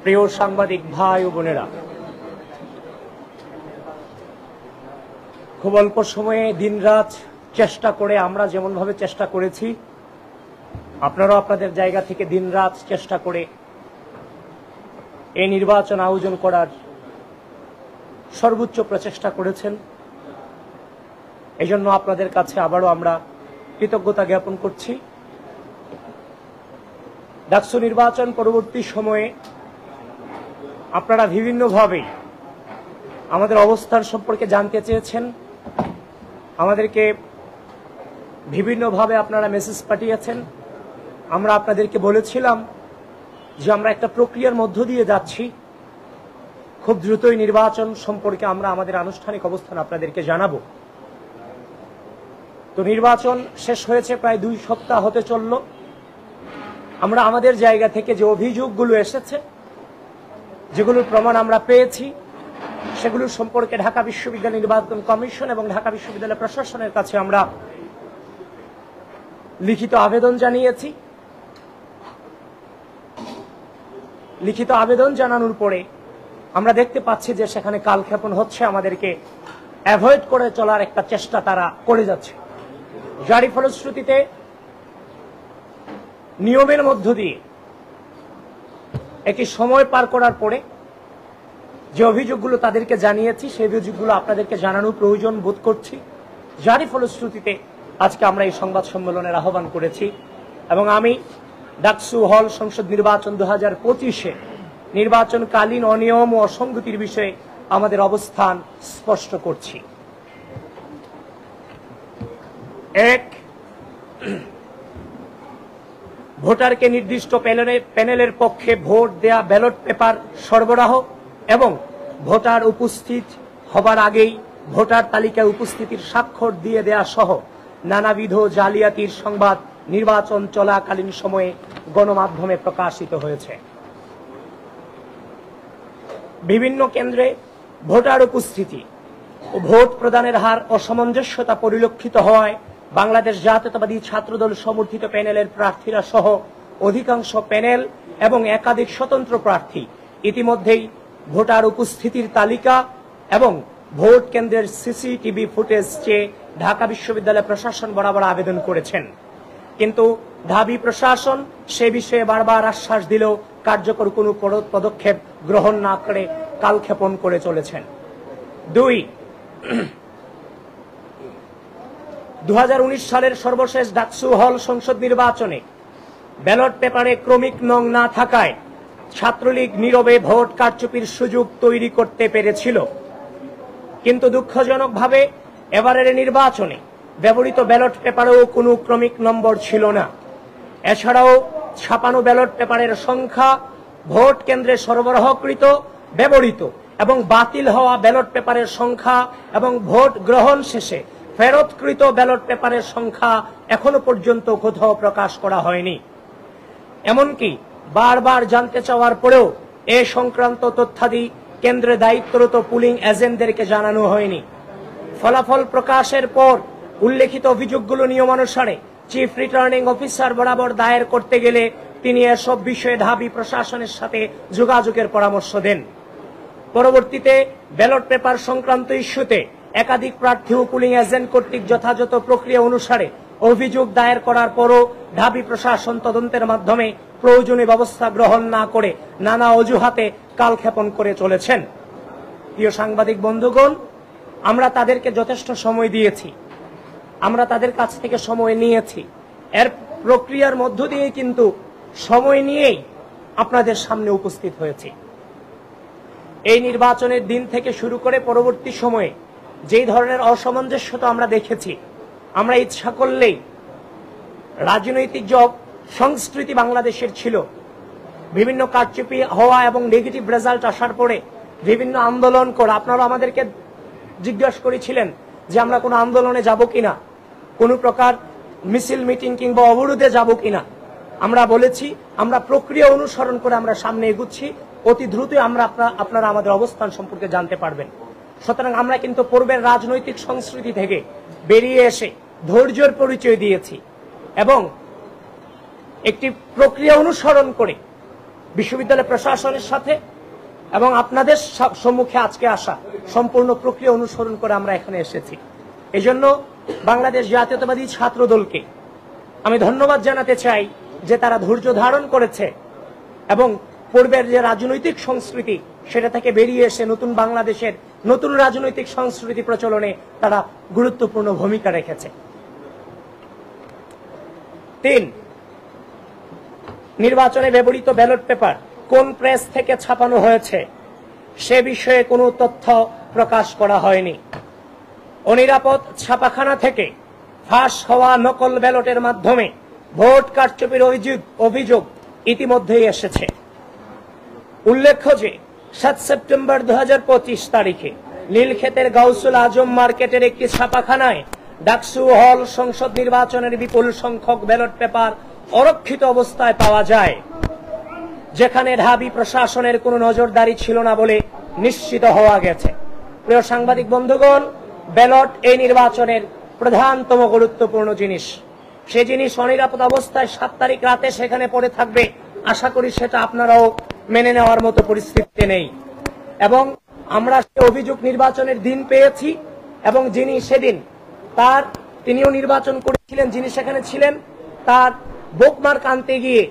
প্রিয় সাংবাদিক ভাই ও বোনেরা, খুব অল্প সময়ে দিনরাত চেষ্টা করে আমরা যেমনভাবে চেষ্টা করেছি, আপনারাও আপনাদের জায়গা থেকে দিনরাত চেষ্টা করে এই নির্বাচন আয়োজন করার সর্বোচ্চ প্রচেষ্টা করেছেন। এজন্য আপনাদের কাছে আবারও আমরা কৃতজ্ঞতা জ্ঞাপন করছি। ডাকসু নির্বাচন পরবর্তী সময়ে আপনারা বিভিন্নভাবে আমাদের অবস্থান সম্পর্কে জানতে চেয়েছেন, আমাদেরকে বিভিন্নভাবে আপনারা মেসেজ পাঠিয়েছেন। আমরা আপনাদেরকে বলেছিলাম যে আমরা একটা প্রক্রিয়ার মধ্য দিয়ে যাচ্ছি, খুব দ্রুতই নির্বাচন সম্পর্কে আমরা আমাদের আনুষ্ঠানিক অবস্থান আপনাদেরকে জানাবো। তো নির্বাচন শেষ হয়েছে, প্রায় 2 সপ্তাহ হতে চলল। আমরা আমাদের জায়গা থেকে যে অভিযোগগুলো এসেছে, যেগুলোর প্রমাণ আমরা পেয়েছি, সেগুলোর সম্পর্কে ঢাকা বিশ্ববিদ্যালয় নির্বাচন কমিশন এবং ঢাকা বিশ্ববিদ্যালয় প্রশাসনের কাছে আমরা লিখিত আবেদন জানিয়েছি। লিখিত আবেদন জানানোর পরে আমরা দেখতে পাচ্ছি যে সেখানে কালক্ষেপণ হচ্ছে, আমাদেরকে অ্যাভয়েড করে চলার একটা চেষ্টা তারা করে যাচ্ছে। যারই ফলশ্রুতিতে নিয়মের মধ্য দিয়ে একটি সময় পার করার পরে যে অভিযোগগুলো তাদেরকে জানিয়েছি, সেই অভিযোগগুলো আপনাদেরকে জানানোর প্রয়োজন বোধ করছি। যারই ফলশ্রুতিতে আজকে আমরা এই সংবাদ সম্মেলনের আহ্বান করেছি এবং আমি ডাকসু হল সংসদ নির্বাচন 2025-এ নির্বাচনকালীন অনিয়ম ও অসঙ্গতির বিষয়ে আমাদের অবস্থান স্পষ্ট করছি। 1, ভোটারকে নির্দিষ্ট প্যানেলের পক্ষে ভোট দেয়া ব্যালট পেপার সরবরাহ এবং ভোটার উপস্থিত হবার আগেই ভোটার তালিকায় উপস্থিতির স্বাক্ষর দিয়ে দেয়া সহ নানাবিধ জালিয়াতির সংবাদ নির্বাচন চলাকালীন সময়ে গণমাধ্যমে প্রকাশিত হয়েছে। বিভিন্ন কেন্দ্রে ভোটার উপস্থিতি ও ভোট প্রদানের হার অসামঞ্জস্যতা পরিলক্ষিত হওয়ায় বাংলাদেশ জাতীয়তাবাদী ছাত্রদল সমর্থিত প্যানেলের প্রার্থীরা সহ অধিকাংশ প্যানেল এবং একাধিক স্বতন্ত্র প্রার্থী ইতিমধ্যেই ভোটার উপস্থিতির তালিকা এবং ভোট কেন্দ্রের সিসিটিভি ফুটেজ চেয়ে ঢাকা বিশ্ববিদ্যালয় প্রশাসন বরাবর আবেদন করেছেন, কিন্তু ঢাবি প্রশাসন সে বিষয়ে বারবার আশ্বাস দিলেও কার্যকর কোনো পদক্ষেপ গ্রহণ না করে কালক্ষেপণ করে চলেছেন। 2, 2019 সালের সর্বশেষ ডাকসু হল সংসদ নির্বাচনে ব্যালট পেপারে ক্রমিক নং না থাকায় ছাত্রলীগ নীরবে ভোট কারচুপির সুযোগ তৈরি করতে পেরেছিল, কিন্তু দুঃখজনকভাবে এবারের নির্বাচনে ব্যবহৃত ব্যালট পেপারেও কোনো ক্রমিক নম্বর ছিল না। এছাড়াও ছাপানো ব্যালট পেপারের সংখ্যা, ভোট কেন্দ্রে সরবরাহকৃত, ব্যবহৃত এবং বাতিল হওয়া ব্যালট পেপারের সংখ্যা এবং ভোট গ্রহণ শেষে ফেরতকৃত ব্যালট পেপারের সংখ্যা এখনো পর্যন্ত কোথাও প্রকাশ করা হয়নি। এমনকি বারবার জানতে চাওয়ার পরেও এ সংক্রান্ত তথ্যাদি কেন্দ্রে দায়িত্বরত পুলিং এজেন্টদেরকে জানানো হয়নি। ফলাফল প্রকাশের পর উল্লেখিত অভিযোগগুলো নিয়মানুসারে চিফ রিটার্নিং অফিসার বরাবর দায়ের করতে গেলে তিনি এসব বিষয়ে ঢাবি প্রশাসনের সাথে যোগাযোগের পরামর্শ দেন। পরবর্তীতে ব্যালট পেপার সংক্রান্ত ইস্যুতে একাধিক প্রার্থী ও পুলিং এজেন্ট কর্তৃক যথাযথ প্রক্রিয়া অনুসারে অভিযোগ দায়ের করার পরও ঢাবি প্রশাসন তদন্তের মাধ্যমে প্রয়োজনীয় ব্যবস্থা গ্রহণ না করে নানা অজুহাতে কালক্ষেপণ করে চলেছেন। প্রিয় সাংবাদিক বন্ধুগণ, আমরা তাদেরকে যথেষ্ট সময় দিয়েছি, আমরা তাদের কাছ থেকে সময় নিয়েছি। এর প্রক্রিয়ার মধ্য দিয়ে কিন্তু সময় নিয়েই আপনাদের সামনে উপস্থিত হয়েছি। এই নির্বাচনের দিন থেকে শুরু করে পরবর্তী সময়ে যেই ধরনের অসামঞ্জস্যতা আমরা দেখেছি, আমরা ইচ্ছা করলেই রাজনৈতিক যে সংস্কৃতি বাংলাদেশের ছিল, বিভিন্ন কারচুপি হওয়া এবং নেগেটিভ রেজাল্ট আসার পরে বিভিন্ন আন্দোলন করে, আপনারা আমাদেরকে জিজ্ঞাসা করেছিলেন যে আমরা কোনো আন্দোলনে যাব কিনা, কোনো প্রকার মিছিল মিটিং কিংবা অবরোধে যাব কিনা। আমরা বলেছি আমরা প্রক্রিয়া অনুসরণ করে আমরা সামনে এগুচ্ছি, অতি দ্রুতই আপনারা আমাদের অবস্থান সম্পর্কে জানতে পারবেন। সুতরাং আমরা কিন্তু পূর্বের রাজনৈতিক সংস্কৃতি থেকে বেরিয়ে এসে ধৈর্যের পরিচয় দিয়েছি এবং একটি প্রক্রিয়া অনুসরণ করে বিশ্ববিদ্যালয় প্রশাসনের সাথে এবং আপনাদের সম্মুখে আজকে আসা সম্পূর্ণ প্রক্রিয়া অনুসরণ করে আমরা এখানে এসেছি। এজন্য বাংলাদেশ জাতীয়তাবাদী ছাত্র দলকে আমি ধন্যবাদ জানাতে চাই যে তারা ধৈর্য ধারণ করেছে এবং পূর্বের যে রাজনৈতিক সংস্কৃতি সেটা থেকে বেরিয়ে এসে নতুন বাংলাদেশের নতুন রাজনৈতিক সংস্কৃতি প্রচলনে তারা গুরুত্বপূর্ণ ভূমিকা রেখেছে। 3, নির্বাচনে ব্যবহৃত ব্যালট পেপার কোন প্রেস থেকে ছাপানো হয়েছে সে বিষয়ে কোনো তথ্য প্রকাশ করা হয়নি। অনিরাপদ ছাপাখানা থেকে ফাঁস হওয়া নকল ব্যালটের মাধ্যমে ভোট কারচুপির অভিযোগ ইতিমধ্যেই এসেছে। উল্লেখ্য যে 7 সেপ্টেম্বর 2025 তারিখে নীলক্ষেতের গাউসুল আজম মার্কেটের একটি ছাপাখানায় ডাকসু হল সংসদ নির্বাচনের বিপুল সংখ্যক ব্যালট পেপার অরক্ষিত অবস্থায় পাওয়া যায়, যেখানে ঢাবি প্রশাসনের কোনো নজরদারি ছিল না বলে নিশ্চিত হওয়া গেছে। প্রিয় সাংবাদিক বন্ধুগণ, ব্যালট এই নির্বাচনের প্রধানতম গুরুত্বপূর্ণ জিনিস। সে জিনিস অনিরাপদ অবস্থায় 7 তারিখ রাতে সেখানে পড়ে থাকবে। আশা করি সেটা আপনারাও মেনে নেওয়ার মতো পরিস্থিতিতে নেই। এবং আমরা সে অভিযোগ নির্বাচনের দিন পেয়েছি এবং যিনি সেদিন তিনিও নির্বাচন করেছিলেন, যিনি সেখানে ছিলেন, তার বুকমার্ক আনতে গিয়ে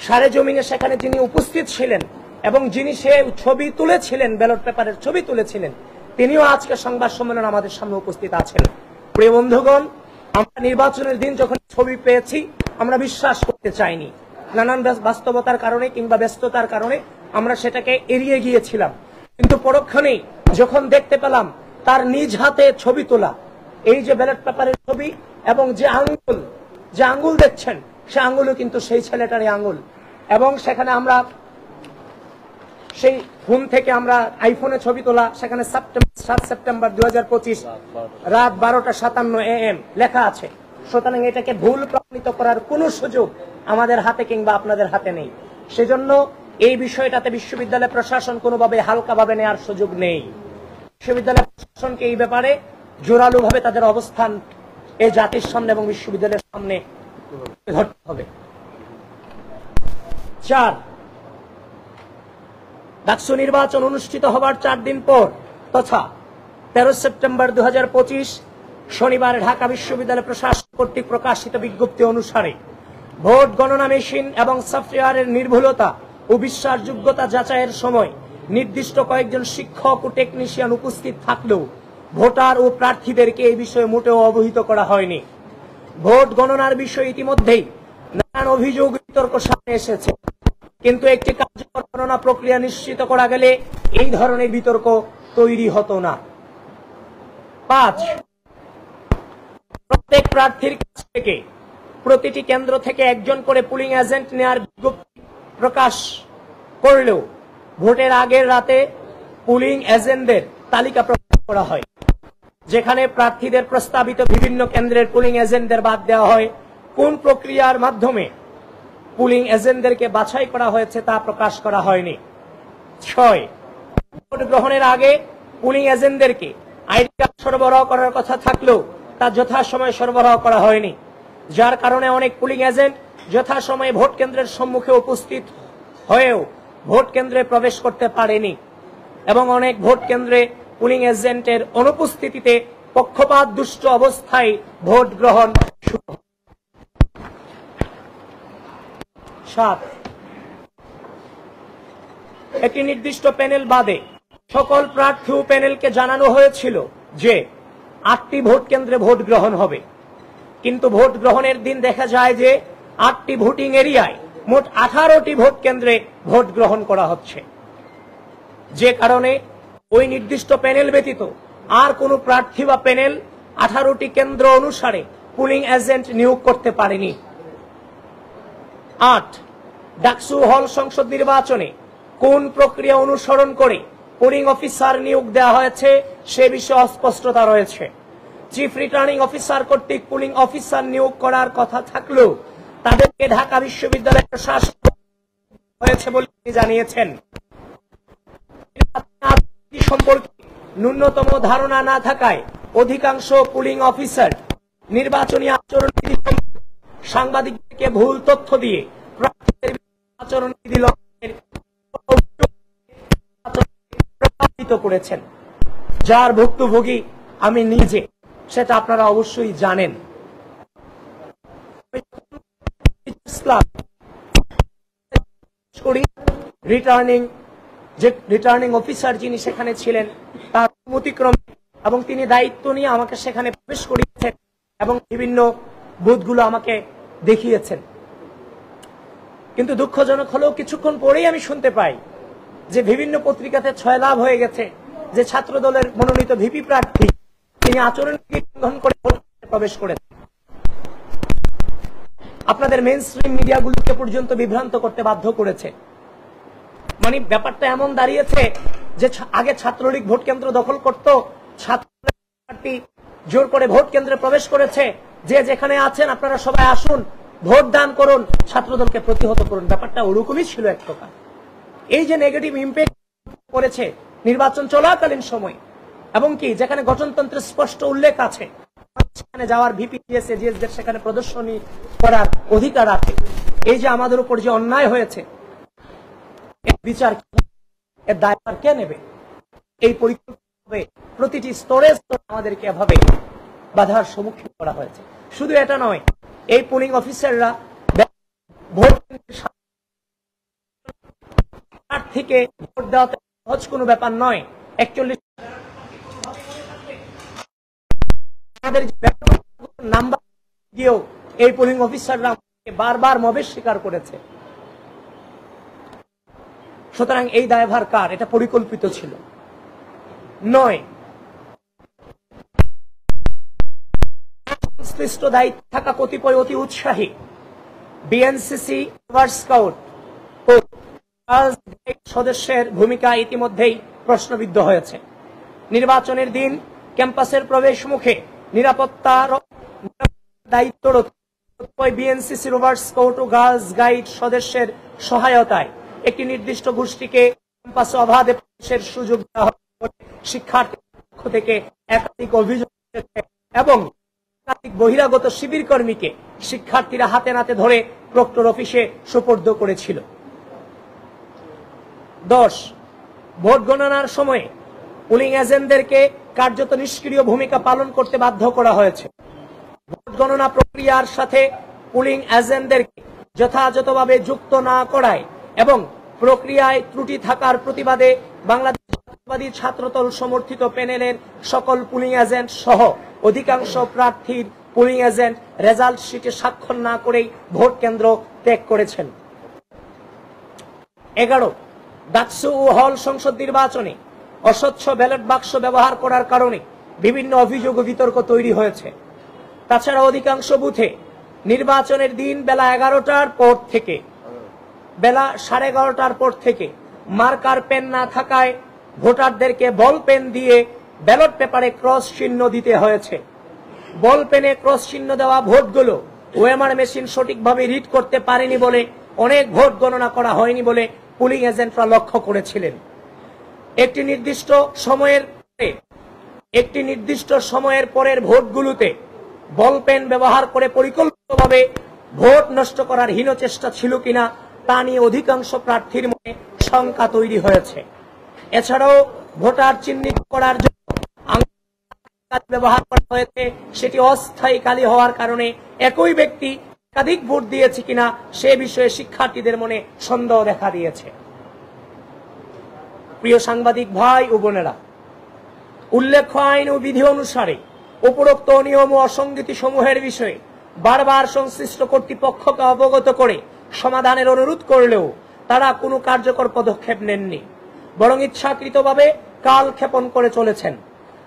সারেজমিনে সেখানে যিনি উপস্থিত ছিলেন এবং যিনি সে ছবি তুলেছিলেন, ব্যালট পেপারের ছবি তুলেছিলেন, তিনিও আজকে সংবাদ সম্মেলন আমাদের সামনে উপস্থিত আছেন। প্রিয় বন্ধুগণ, আমরা নির্বাচনের দিন যখন ছবি পেয়েছি আমরা বিশ্বাস করতে চাইনি। নানান বাস্তবতার কারণে কিংবা ব্যস্ততার কারণে আমরা সেটাকে এড়িয়ে গিয়েছিলাম, কিন্তু পরক্ষণেই যখন দেখতে পেলাম তার নিজ হাতে ছবি তোলা এই যে ব্যালট পেপারের ছবি এবং যে আঙ্গুল দেখছেন সে আঙ্গুলও কিন্তু সেই ছেলেটারই আঙ্গুল। এবং সেখানে আমরা সেই ফোন থেকে আমরা আইফোনে ছবি তোলা, সেখানে 7 সেপ্টেম্বর 2025 রাত 12:57 AM লেখা আছে। সুতরাং এটাকে ভুল প্রমাণিত করার কোনো সুযোগ আমাদের হাতে কিংবা আপনাদের হাতে নেই। সেজন্য এই বিষয়টাতে বিশ্ববিদ্যালয় প্রশাসন কোনোভাবে হালকাভাবে নেওয়ার সুযোগ নেই। বিশ্ববিদ্যালয় প্রশাসনকে এই ব্যাপারে জোরালোভাবে তাদের অবস্থান এই জাতির সামনে এবং বিশ্ববিদ্যালয়ের সামনে ধরতে হবে। 4, ডাকসু নির্বাচন অনুষ্ঠিত হবার 4 দিন পর তথা 13 সেপ্টেম্বর 2025 শনিবার ঢাকা বিশ্ববিদ্যালয় প্রশাসন কর্তৃক প্রকাশিত বিজ্ঞপ্তি অনুসারে ভোট গণনা মেশিন এবং সফটওয়্যারের নির্ভুলতা ও বিশ্বাসযোগ্যতা যাচাইয়ের সময় নির্দিষ্ট কয়েকজন শিক্ষক ও টেকনিশিয়ান উপস্থিত থাকলেও ভোটার ও প্রার্থীদেরকে এই বিষয়ে মোটেও অবহিত করা হয়নি। ভোট গণনার বিষয়ে ইতিমধ্যেই নানান অভিযোগ বিতর্ক সামনে এসেছে, কিন্তু একটি কার্যকর গণনা প্রক্রিয়া নিশ্চিত করা গেলে এই ধরনের বিতর্ক তৈরি হতো না। 5, প্রত্যেক প্রার্থীর কাছ থেকে প্রতিটি কেন্দ্র থেকে একজন করে পুলিং এজেন্ট নেওয়ার বিজ্ঞপ্তি প্রকাশ করলেও ভোটের আগের রাতে পুলিং এজেন্টদের তালিকা প্রকাশ করা হয়, যেখানে প্রার্থীদের প্রস্তাবিত বিভিন্ন কেন্দ্রের পুলিং এজেন্টদের বাদ দেওয়া হয়। কোন প্রক্রিয়ার মাধ্যমে পুলিং এজেন্টদেরকে বাছাই করা হয়েছে তা প্রকাশ করা হয়নি। 6, ভোট গ্রহণের আগে পুলিং এজেন্টদেরকে আইডি কার্ড সরবরাহ করার কথা থাকলেও তা যথাসময়ে সরবরাহ করা হয়নি, যার কারণে অনেক পুলিং এজেন্ট যথাসময়ে ভোট কেন্দ্রের সম্মুখে উপস্থিত হয়েও ভোট কেন্দ্রে প্রবেশ করতে পারেনি এবং অনেক ভোট কেন্দ্রে পুলিং এজেন্টের অনুপস্থিতিতে পক্ষপাত দুষ্ট অবস্থায় ভোট গ্রহণ শুরু হয়। 7, একটি নির্দিষ্ট প্যানেল বাদে সকল প্রার্থী ও প্যানেলকে জানানো হয়েছিল যে 8টি ভোট কেন্দ্রে ভোট গ্রহণ হবে, কিন্তু ভোট গ্রহণের দিন দেখা যায় যে 8টি ভোটিং এরিয়ায় মোট 18টি ভোট কেন্দ্রে ভোট গ্রহণ করা হচ্ছে, যে কারণে ওই নির্দিষ্ট প্যানেল ব্যতীত আর কোন প্রার্থী বা প্যানেল 18টি কেন্দ্র অনুসারে পুলিং এজেন্ট নিয়োগ করতে পারেনি। 8, ডাকসু হল সংসদ নির্বাচনে কোন প্রক্রিয়া অনুসরণ করে পুলিং অফিসার নিয়োগ দেওয়া হয়েছে সে বিষয়ে অস্পষ্টতা রয়েছে। চিফ রিটার্নিং অফিসার কর্তৃক পুলিং অফিসার নিয়োগ করার কথা থাকলেও তাদেরকে ঢাকা বিশ্ববিদ্যালয় প্রশাসন হয়েছে বলে তিনি জানিয়েছেন। সম্পর্কে ন্যূনতম ধারণা না থাকায় অধিকাংশ পুলিং অফিসার নির্বাচনী আচরণবিধি সাংবাদিকদেরকে ভুল তথ্য দিয়ে প্রার্থীদের আচরণবিধি লঙ্ঘনের প্রভাবিত করেছেন, যার ভুক্তভোগী আমি নিজে, সেটা আপনারা অবশ্যই জানেন। রিটার্নিং অফিসার যিনি সেখানে ছিলেন তার অনুমতিক্রমে এবং তিনি দায়িত্ব নিয়ে আমাকে সেখানে প্রবেশ করিয়েছেন এবং বিভিন্ন বুথগুলো আমাকে দেখিয়েছেন। কিন্তু দুঃখজনক হলেও কিছুক্ষণ পরেই আমি শুনতে পাই যে বিভিন্ন পত্রিকাতে ছয়লাভ হয়ে গেছে যে ছাত্র দলের মনোনীত ভিপি প্রার্থী তিনি আচরণ লঙ্ঘন করে প্রবেশ করেছেন। আপনাদের মেইন স্ট্রিম মিডিয়াগুলোকে পর্যন্ত বিভ্রান্ত করতে বাধ্য করেছে। মানে ব্যাপারটা এমন দাঁড়িয়েছে যে আগে ছাত্রলীগ ভোট কেন্দ্র দখল করত, ছাত্র প্রার্থী জোর করে ভোট কেন্দ্রে প্রবেশ করেছে, যে যেখানে আছেন আপনারা সবাই আসুন, ভোট দান করুন, ছাত্রদলকে প্রতিহত করুন। ব্যাপারটা ওরকমই ছিল এক প্রকার। এই যে নেগেটিভ ইম্প্যাক্ট করেছে নির্বাচন চলাকালীন সময়, এবং কি যেখানে গঠনতন্ত্রের স্পষ্ট উল্লেখ আছে সেখানে যাওয়ার ভিপি জিএসদের সেখানে প্রদর্শনী করার অধিকার আছে, এই যে আমাদের উপর যে অন্যায় হয়েছে এর বিচার, এর দায়ভার কে নেবে? এই পরিকল্পিতভাবে প্রতিটি স্তরে আমাদেরকে এভাবে বাধার সম্মুখীন করা হয়েছে। শুধু এটা নয়, এই পুলিং অফিসাররা ভোট থেকে ভোট দেওয়াতে সহজ কোনো ব্যাপার নয়। 41 নাম্বার দিয়েও এই পুলিং অফিসাররা বারবার মবের স্বীকার করেছে। সুতরাং এই দায়ভার কার? এটা পরিকল্পিত ছিল নয়। সংশ্লিষ্ট দায়িত্ব থাকা কতিপয় অতি উৎসাহী বিএনসিসি স্কাউট ও সদস্যের ভূমিকা ইতিমধ্যেই প্রশ্নবিদ্ধ হয়েছে। নির্বাচনের দিন ক্যাম্পাসের প্রবেশ মুখে নিরাপত্তার দায়িত্বরত বিএনসিসি রোভার স্কাউট ও গার্লস গাইড সদস্যের সহায়তায় একটি নির্দিষ্ট গোষ্ঠীকে ক্যাম্পাসে অবাধে প্রবেশের সুযোগ দেওয়া হবে বলে শিক্ষার্থীর পক্ষ থেকে একাধিক অভিযোগ এবং একাধিক বহিরাগত শিবির কর্মীকে শিক্ষার্থীরা হাতে নাতে ধরে প্রক্টর অফিসে সোপর্দ করেছিল। 10 ভোট গণনার সময়ে পুলিং এজেন্টদেরকে কার্যত নিষ্ক্রিয় ভূমিকা পালন করতে বাধ্য করা হয়েছে। ভোট গণনা প্রক্রিয়ার সাথে পুলিং এজেন্টদেরকে যথাযথভাবে যুক্ত না করায় এবং প্রক্রিয়ায় ত্রুটি থাকার প্রতিবাদে বাংলাদেশ জাতীয়তাবাদী ছাত্রদল সমর্থিত প্যানেলের সকল পুলিং এজেন্ট সহ অধিকাংশ প্রার্থীর পুলিং এজেন্ট রেজাল্ট শিটে স্বাক্ষর না করেই ভোট কেন্দ্র ত্যাগ করেছেন। 11 ডাকসু ও হল সংসদ নির্বাচনে অস্বচ্ছ ব্যালট বাক্স ব্যবহার করার কারণে বিভিন্ন অভিযোগ ও বিতর্ক তৈরি হয়েছে। তাছাড়া অধিকাংশ বুথে নির্বাচনের দিন বেলা 11টার পর থেকে বেলা 11:30টার পর থেকে মার্কার পেন না থাকায় ভোটারদেরকে বল পেন দিয়ে ব্যালট পেপারে ক্রস চিহ্ন দিতে হয়েছে। বল পেনে ক্রস চিহ্ন দেওয়া ভোটগুলো ওএমআর মেশিন সঠিকভাবে রিড করতে পারেনি বলে অনেক ভোট গণনা করা হয়নি বলে পুলিং এজেন্টরা লক্ষ্য করেছিলেন। একটি নির্দিষ্ট সময়ের পরের ভোটগুলোতে বল পেন ব্যবহার করে পরিকল্পিতভাবে ভোট নষ্ট করার হীন চেষ্টা ছিল কিনা তা নিয়ে অধিকাংশ প্রার্থীর মনে শঙ্কা তৈরি হয়েছে। এছাড়াও ভোটার চিহ্নিত করার জন্য ব্যবহার করা হয়েছে, সেটি অস্থায়ী কালি হওয়ার কারণে একই ব্যক্তি একাধিক ভোট দিয়েছে কিনা সে বিষয়ে শিক্ষার্থীদের মনে সন্দেহ দেখা দিয়েছে। প্রিয় সাংবাদিক ভাই ও বোনেরা, উল্লেখ্য আইন ও বিধি অনুসারে উপরোক্ত নিয়ম ও অসঙ্গতি সমূহের বিষয়ে বারবার সংশ্লিষ্ট কর্তৃপক্ষকে অবগত করে সমাধানের অনুরোধ করলেও তারা কোনো কার্যকর পদক্ষেপ নেননি, বরং ইচ্ছাকৃতভাবে কালক্ষেপণ করে চলেছেন,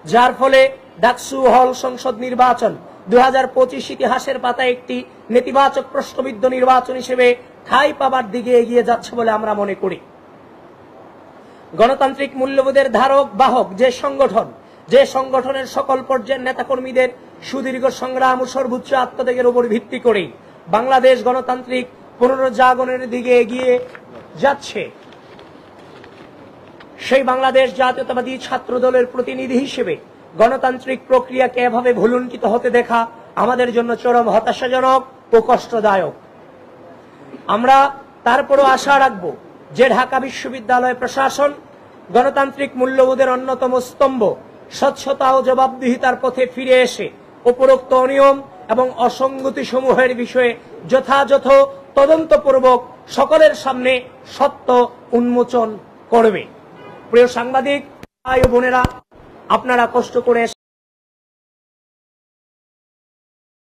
যার ফলে ডাকসু হল সংসদ নির্বাচন 2025 ইতিহাসের পাতায় একটি নেতিবাচক প্রশ্নবিদ্ধ নির্বাচন হিসেবে ঠাঁই পাবার দিকে এগিয়ে যাচ্ছে বলে আমরা মনে করি। গণতান্ত্রিক মূল্যবোধের ধারক বাহক যে সংগঠনের সকল পর্যায়ের নেতাকর্মীদের সুদীর্ঘ সংগ্রাম ও সর্বোচ্চ আত্মত্যাগের উপর ভিত্তি করেই বাংলাদেশ গণতান্ত্রিক পুনরুজ্জাগরণের দিকে এগিয়ে যাচ্ছে, সেই বাংলাদেশ জাতীয়তাবাদী ছাত্র দলের প্রতিনিধি হিসেবে গণতান্ত্রিক প্রক্রিয়াকে এভাবে ভুলুণ্ঠিত হতে দেখা আমাদের জন্য চরম হতাশাজনক ও কষ্টদায়ক। আমরা তারপরও আশা রাখব যে ঢাকা বিশ্ববিদ্যালয় প্রশাসন গণতান্ত্রিক মূল্যবোধের অন্যতম স্তম্ভ স্বচ্ছতা ও জবাবদিহিতার পথে ফিরে এসে উপরোক্ত অনিয়ম এবং অসঙ্গতি সমূহের বিষয়ে যথাযথ তদন্তপূর্বক সকলের সামনে সত্য উন্মোচন করবে। প্রিয় সাংবাদিক ভাই ও বোনেরা, আপনারা কষ্ট করে